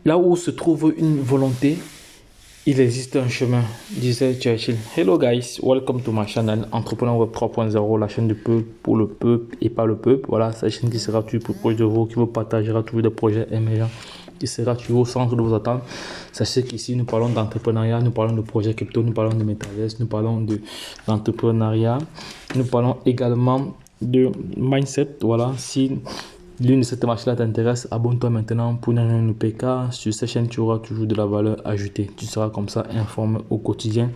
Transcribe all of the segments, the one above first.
là où se trouve une volonté, il existe un chemin, disait Churchill. Hello guys, welcome to my channel Entrepreneur Web 3.0, la chaîne du peuple pour le peuple et par le peuple. Voilà, c'est la chaîne qui sera toujours plus proche de vous, qui vous partagera toujours des projets émergents, qui sera toujours au centre de vos attentes. Sachez qu'ici, nous parlons d'entrepreneuriat, nous parlons de projets crypto, nous parlons de metaverse, nous parlons d'entrepreneuriat, nous parlons également de mindset. Voilà, si l'une de ces thématiques-là t'intéresse, abonne-toi maintenant pour ne louper car sur cette chaîne, tu auras toujours de la valeur ajoutée. Tu seras comme ça informé au quotidien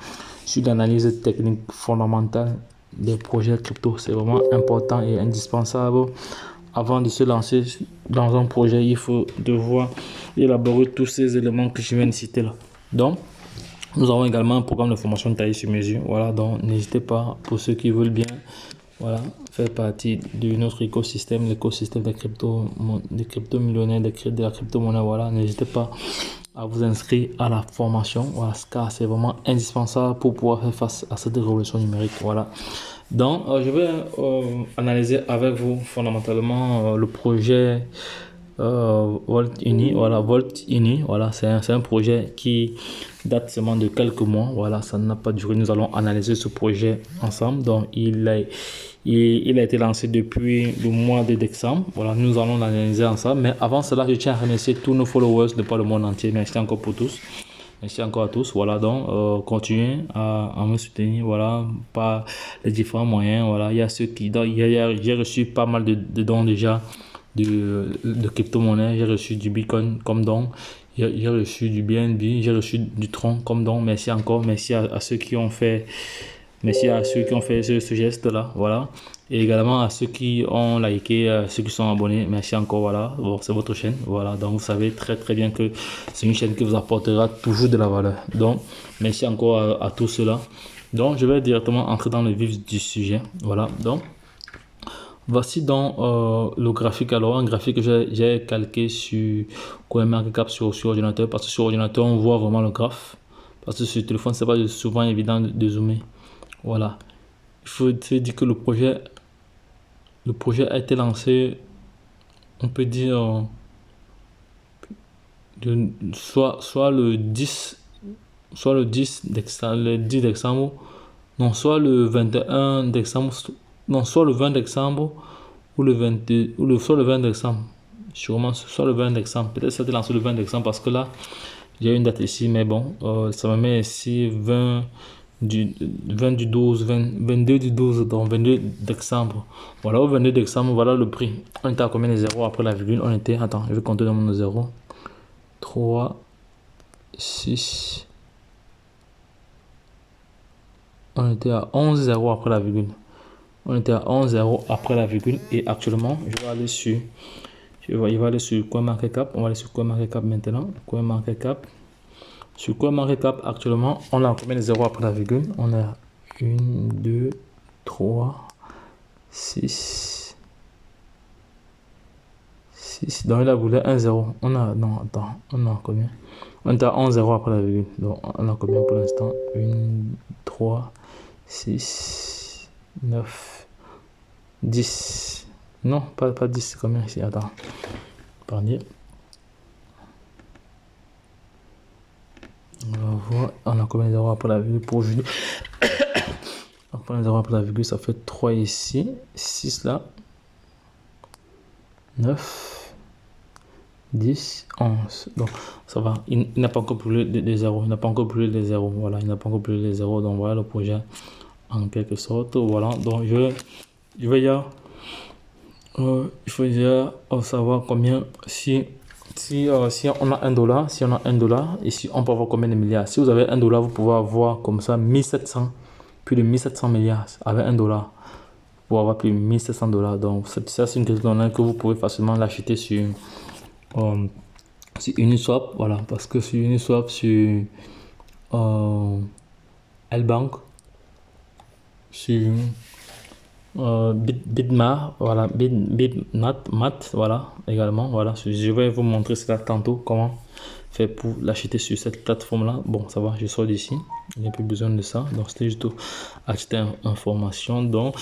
sur l'analyse technique fondamentale des projets crypto. C'est vraiment important et indispensable. Avant de se lancer dans un projet, il faut devoir élaborer tous ces éléments que je viens de citer là. Donc, nous avons également un programme de formation taillé sur mesure. Voilà, donc n'hésitez pas pour ceux qui veulent bien. Voilà, faire partie de notre écosystème, l'écosystème des crypto-millionnaires, de la crypto-monnaie. Voilà, n'hésitez pas à vous inscrire à la formation. Voilà, car c'est vraiment indispensable pour pouvoir faire face à cette révolution numérique. Voilà. Donc, je vais analyser avec vous fondamentalement le projet Volt Uni. Voilà, Volt Uni. Voilà, c'est un projet qui date seulement de quelques mois. Voilà, ça n'a pas duré. Nous allons analyser ce projet ensemble. Donc, il a été lancé depuis le mois de décembre. Voilà, nous allons l'analyser ensemble. Mais avant cela, je tiens à remercier tous nos followers de par le monde entier. Merci encore pour tous. Merci encore à tous. Voilà, donc continuez à me soutenir. Voilà, par les différents moyens. Voilà, il y a ceux qui j'ai reçu pas mal de dons déjà de crypto-monnaie. J'ai reçu du Bitcoin comme don. J'ai reçu du BNB. J'ai reçu du Tron comme don. Merci encore. Merci à ceux qui ont fait. Merci à ceux qui ont fait ce geste-là, voilà. Et également à ceux qui ont liké, ceux qui sont abonnés, merci encore, voilà. Bon, c'est votre chaîne, voilà. Donc, vous savez très très bien que c'est une chaîne qui vous apportera toujours de la valeur. Donc, merci encore à tous ceux-là. Donc, je vais directement entrer dans le vif du sujet, voilà. Donc, voici donc le graphique. Alors, un graphique que j'ai calqué sur CoinMarketCap sur ordinateur, parce que sur ordinateur, on voit vraiment le graphe. Parce que sur le téléphone, c'est pas souvent évident de zoomer. Voilà, il faut se dire que le projet a été lancé, on peut dire, soit le 10 décembre, non, soit le 21 décembre, non, soit le 20 décembre, ou le 22, soit le 20 décembre, sûrement, soit le 20 décembre, peut-être ça a été lancé le 20 décembre, parce que là, j'ai une date ici, mais bon, ça me met ici 20 du 12, 22 du 12, donc 22 décembre. Voilà, au 22 décembre, voilà le prix. On était à combien de zéros après la virgule? On était, attends, je vais compter dans mon 0. 3, 6. On était à 11 zéros après la virgule. On était à 11 zéros après la virgule. Et actuellement, je vais aller sur. Il va aller sur CoinMarketCap. On va aller sur CoinMarketCap maintenant. CoinMarketCap. Sur CoinMarketCap, actuellement, on a combien de zéros après la virgule? On a 1, 2, 3, 6. 6. Donc, il a voulu 1, 0. On a, non, attends, on a combien? On est à 11 zéros après la virgule. Donc, on a combien pour l'instant? 1, 3, 6, 9, 10. Non, pas 10, c'est combien ici? Attends. Pardon. On va voir, on a combien de zéros après la virgule pour aujourd'hui? Après les zéros après la virgule, ça fait 3 ici, 6 là, 9, 10, 11. Donc ça va, il n'a pas encore brûlé les zéros, il n'a pas encore brûlé les zéros, voilà, il n'a pas encore brûlé les zéros, donc voilà le projet en quelque sorte, voilà. Donc je vais dire, il faut déjà savoir combien, si on a $1, si on a $1, ici on peut avoir combien de milliards. Si vous avez $1, vous pouvez avoir comme ça 1700, plus de 1700 milliards avec $1 pour avoir plus de 1700 $. Donc ça c'est une question que vous pouvez facilement l'acheter sur Uniswap, voilà, parce que sur Uniswap, sur L-Bank, sur Bitmart, voilà, Bitmat, voilà, également, voilà, je vais vous montrer cela tantôt, comment faire pour l'acheter sur cette plateforme là. Bon, ça va, je sors d'ici, il n'y a plus besoin de ça, donc c'était juste acheter information. Donc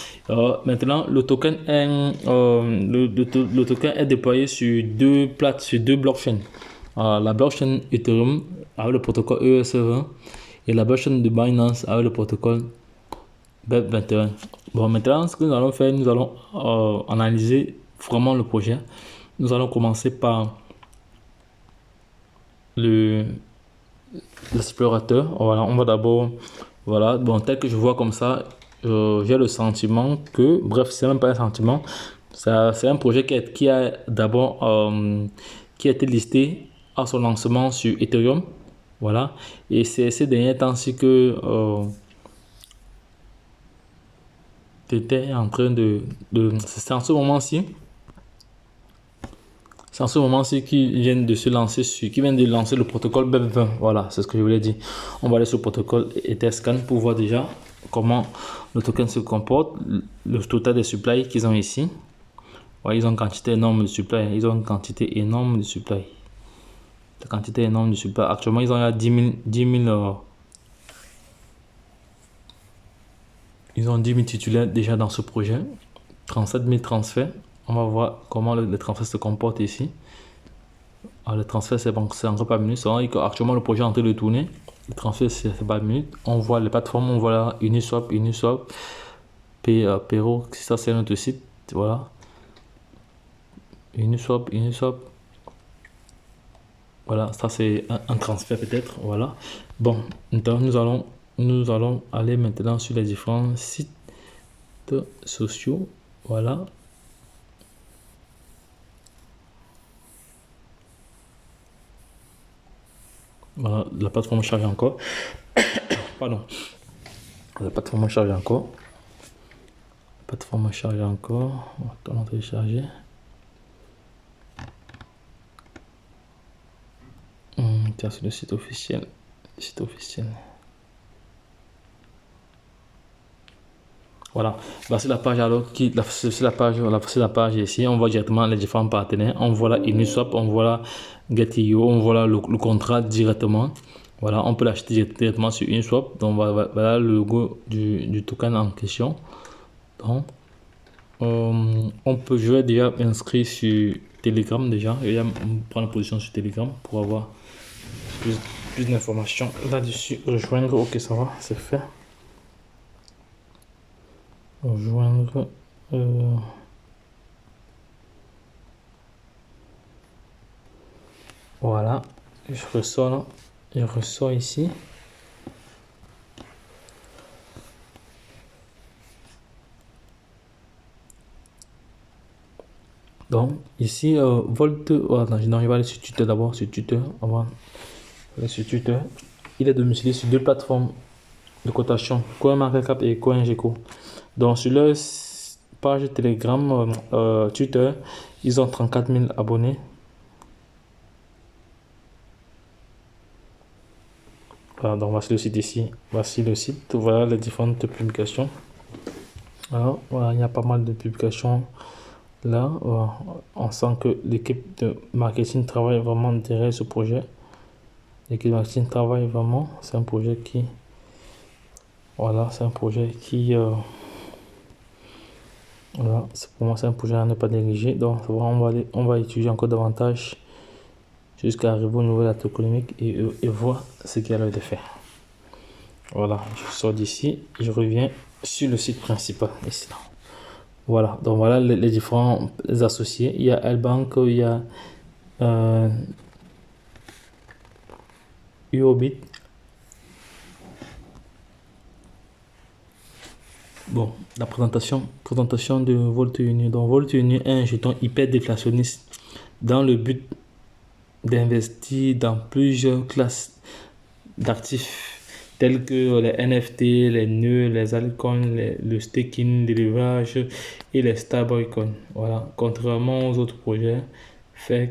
maintenant le token est le token est déployé sur deux blockchains. la blockchain Ethereum avec le protocole ERC20 et la blockchain de Binance avec le protocole BEP21. Bon, maintenant, ce que nous allons faire, nous allons analyser vraiment le projet. Nous allons commencer par l'explorateur. Voilà, on va d'abord, voilà, bon, tel que je vois comme ça, j'ai le sentiment que, bref, c'est même pas un sentiment, c'est un projet qui a d'abord qui a été listé à son lancement sur Ethereum. Voilà, et c'est ces derniers temps-ci que c'était en train c'est en ce moment-ci. C'est en ce moment-ci qu'ils viennent de se lancer qui viennent de lancer le protocole BEP20. Voilà, c'est ce que je voulais dire. On va aller sur le protocole Etherscan pour voir déjà comment le token se comporte, le total des supplies qu'ils ont ici. Ouais, ils ont une quantité énorme de supply. Ils ont une quantité énorme de supply. La quantité énorme de supply. Actuellement, ils ont 10 000 ils ont 10 000 titulaires déjà dans ce projet. 37 000 transferts. On va voir comment les transferts se comportent ici. Alors, le transfert, c'est encore pas minute. Actuellement, le projet est en train de tourner. Le transfert, c'est pas minute. On voit les plateformes. On voit là Uniswap, Pero, ça c'est notre site. Voilà. Uniswap. Voilà, ça c'est un transfert peut-être. Voilà. Bon, maintenant nous allons aller maintenant sur les différents sites sociaux. Voilà. Voilà, la plateforme charge encore. Pardon. La plateforme charge encore. La plateforme charge encore. On va télécharger. Tiens, c'est le site officiel. Voilà, bah, c'est la page alors c'est la page ici. On voit directement les différents partenaires. On voit là Uniswap, on voit là Get.io, on voit là le contrat directement. Voilà, on peut l'acheter directement sur Uniswap. Donc voilà le logo du token en question. Donc je vais déjà m'inscrire sur Telegram déjà. Je vais prendre position sur Telegram pour avoir plus d'informations là-dessus. Rejoindre, ok, ça va, c'est fait. Rejoindre. Voilà, je ressors ici. Donc ici Volt, non, je vais aller sur Twitter d'abord, sur Twitter avant. Sur Twitter, il est domicilié sur deux plateformes de cotation, CoinMarketCap et CoinGecko. Donc sur leur page Telegram, Twitter, ils ont 34 000 abonnés. Voilà, donc voici le site ici. Voici le site. Voilà les différentes publications. Alors voilà, il y a pas mal de publications là. On sent que l'équipe de marketing travaille vraiment derrière ce projet. L'équipe de marketing travaille vraiment. C'est un projet qui, voilà, c'est un projet qui, voilà, pour moi c'est un projet à ne pas négliger. Donc on va étudier encore davantage jusqu'à arriver au niveau de la tokenomique et voir ce qu'il y a là de faire. Voilà, je sors d'ici, je reviens sur le site principal ici. Voilà, donc voilà les différents associés. Il y a Elbank, il y a Uobit. Bon, la présentation de Volt Uni. Donc Volt Uni est un jeton hyper déflationniste dans le but d'investir dans plusieurs classes d'actifs tels que les NFT, les nœuds, les altcoins, le staking, le leverage et les stablecoins. Voilà, contrairement aux autres projets, oui,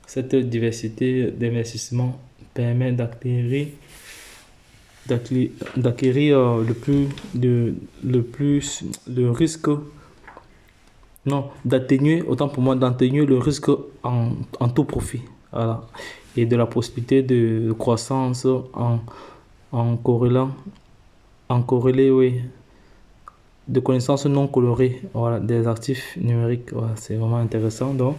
cette diversité d'investissement permet d'acquérir le risque, non, d'atténuer, autant pour moi, d'atténuer le risque en tout profit. Voilà. Et de la possibilité de croissance en corrélé, oui, de connaissances non colorées, voilà, des actifs numériques. Voilà, c'est vraiment intéressant. Donc,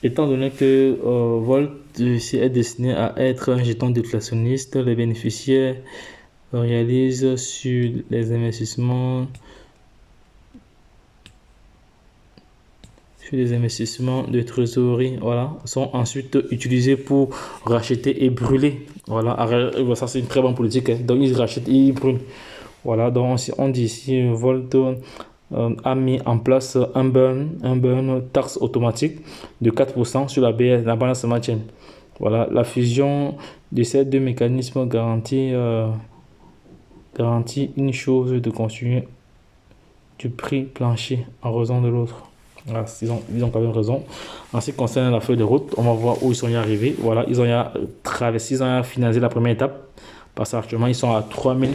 étant donné que Volt ici est destiné à être un jeton déflationniste, les bénéficiaires réalisent sur les investissements de trésorerie, voilà, sont ensuite utilisés pour racheter et brûler. Voilà, ça c'est une très bonne politique, hein. Donc ils rachètent et ils brûlent. Voilà, donc on dit ici Volt a mis en place un burn taxe automatique de 4% sur la BS, la balance matière. Voilà, la fusion de ces deux mécanismes garantit une chose de construire du prix plancher en raison de l'autre. Voilà, ils ont quand même raison. En ce qui concerne la feuille de route, on va voir où ils sont y arrivés. Voilà, ils ont traversé, ils ont finalisé la première étape. Parce qu'actuellement, ils sont à 3000,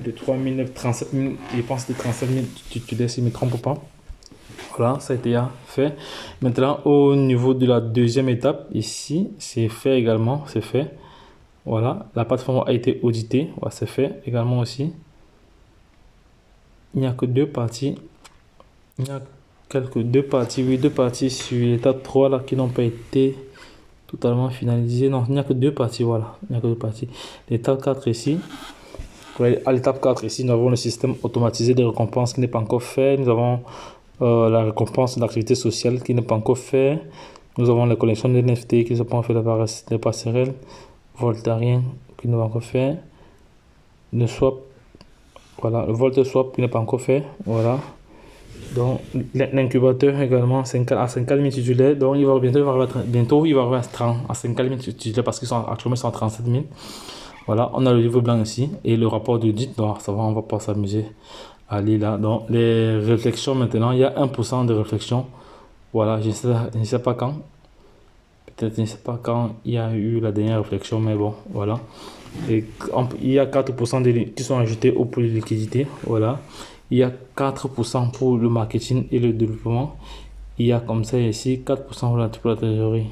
de 3000, 37 000, je pense de 37 000 titulaires, si je ne me trompe pas. Voilà, ça a été fait. Maintenant, au niveau de la deuxième étape, ici, c'est fait également, c'est fait. Voilà, la plateforme a été auditée, voilà, c'est fait également aussi. Il n'y a que deux parties. Il y a deux parties sur l'étape 3 là, qui n'ont pas été totalement finalisées. Non, il n'y a que deux parties, voilà. Il n'y a que deux parties. L'étape 4 ici. À l'étape 4 ici, nous avons le système automatisé de récompense qui n'est pas encore fait. Nous avons la récompense d'activité sociale qui n'est pas encore fait. Nous avons la collection de NFT qui ne sont pas encore fait, les passerelles voltarien qui n'est pas encore fait. Le swap, voilà, le Volt swap qui n'est pas encore fait, voilà. Donc l'incubateur également à 50 000 titulaires. Donc bientôt il va arriver à 50 000 titulaires parce qu'ils sont actuellement à 37 000. Voilà, on a le livre blanc ici et le rapport d'audit. Donc ça va, on va pas s'amuser à aller là. Donc les réflexions maintenant, il y a 1% de réflexion. Voilà, je ne sais pas quand. Peut-être, je ne sais pas quand il y a eu la dernière réflexion, mais bon, voilà. Et il y a 4% qui sont ajoutés au pool de liquidité. Voilà. Il y a 4% pour le marketing et le développement. Il y a comme ça ici 4% pour la trésorerie.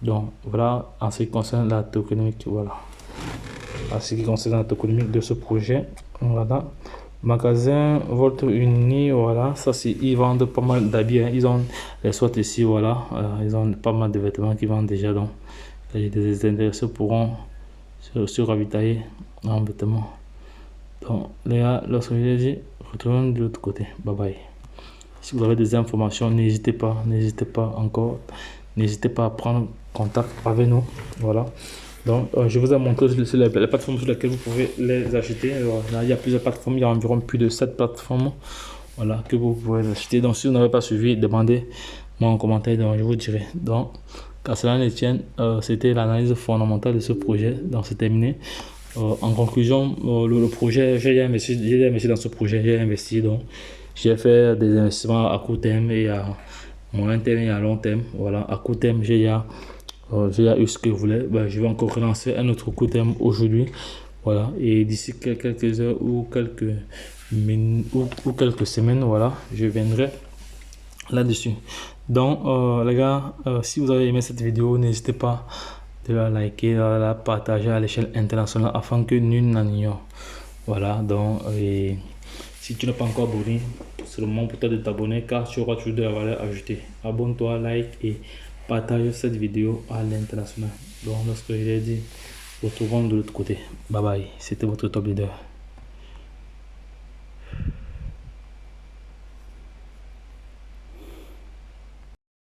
Donc voilà en ce qui concerne la tokenomique. Voilà. En ce qui concerne la tokenomique de ce projet. Voilà. Magasin Volt Uni, voilà. Ça c'est, ils vendent pas mal d'habits. Hein. Ils ont les sortes ici, voilà. Ils ont pas mal de vêtements qui vendent déjà. Donc les intéressés pourront se ravitailler en vêtements. Donc les gars, lorsque je l'ai dit, retrouvons de l'autre côté. Bye bye. Si vous avez des informations, n'hésitez pas encore, n'hésitez pas à prendre contact avec nous. Voilà. Donc je vous ai montré sur les plateformes sur lesquelles vous pouvez les acheter. Là, il y a plusieurs plateformes, il y a environ plus de 7 plateformes, voilà, que vous pouvez acheter. Donc si vous n'avez pas suivi, demandez-moi en commentaire, donc je vous dirai. Donc qu'à cela ne tienne, c'était l'analyse fondamentale de ce projet. Donc c'est terminé. En conclusion, le projet, j'ai investi dans ce projet, donc j'ai fait des investissements à court terme et à moyen terme et à long terme. Voilà, à court terme, j'ai eu ce que je voulais. Ben, je vais encore relancer un autre court terme aujourd'hui. Voilà, et d'ici quelques heures ou quelques semaines, voilà, je viendrai là-dessus. Donc, les gars, si vous avez aimé cette vidéo, n'hésitez pas de la liker, de la partager à l'échelle internationale afin que nul n'en ignore. Voilà, donc, et si tu n'es pas encore abonné, c'est le moment pour toi de t'abonner car tu auras toujours de la valeur ajoutée. Abonne-toi, like et partage cette vidéo à l'international. Donc, lorsque je l'ai dit, retrouvons de l'autre côté. Bye bye, c'était votre top leader.